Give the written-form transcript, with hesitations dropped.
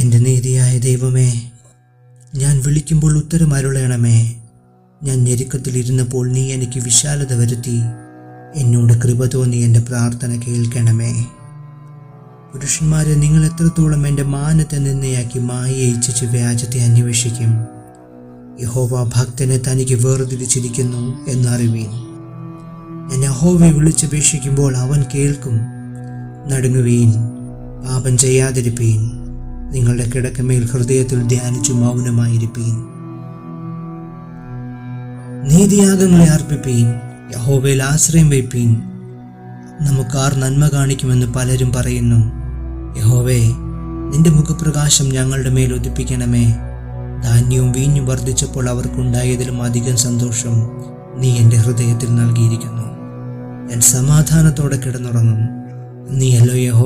എൻ്റെ നീതിയായ ദൈവമേ, ഞാൻ വിളിക്കുമ്പോൾ ഉത്തരം അരുളണമേ. ഞാൻ ഞെരുക്കത്തിലിരുന്നപ്പോൾ നീ എനിക്ക് വിശാലത വരുത്തി. എന്നോട് കൃപ തോന്നി എൻ്റെ പ്രാർത്ഥന കേൾക്കണമേ. പുരുഷന്മാരെ, നിങ്ങൾ എത്രത്തോളം എൻ്റെ മാനത്തെ നിന്നയാക്കി മായയെ ഇച്ഛിച്ച് വ്യാജത്തെ അന്വേഷിക്കും? യഹോവ ഭക്തനെ തനിക്ക് വേർതിരിച്ചിരിക്കുന്നു എന്നറിവീൻ. ഞാൻ യഹോവയെ വിളിച്ചപേക്ഷിക്കുമ്പോൾ അവൻ കേൾക്കും. നടുങ്ങുവീൻ, പാപം ചെയ്യാതിരിപ്പീൻ. നിങ്ങളുടെ കിടക്കമേൽ ഹൃദയത്തിൽ ധ്യാനിച്ചു മൗനമായിരിപ്പീൻ. നീതിയാഗങ്ങളെ അർപ്പിപ്പീൻ, യഹോവയിൽ ആശ്രയം വയ്പ്പീൻ. നമുക്കാർ നന്മ കാണിക്കുമെന്ന് പലരും പറയുന്നു. യഹോവേ, നിന്റെ മുഖപ്രകാശം ഞങ്ങളുടെ മേൽ ഉദിപ്പിക്കണമേ. ധാന്യവും വീഞ്ഞും വർദ്ധിച്ചപ്പോൾ അവർക്കുണ്ടായതിലും അധികം സന്തോഷം നീ എൻ്റെ ഹൃദയത്തിൽ നൽകിയിരിക്കുന്നു. ഞാൻ സമാധാനത്തോടെ കിടന്നുറങ്ങും. നീയല്ലോ യഹോവ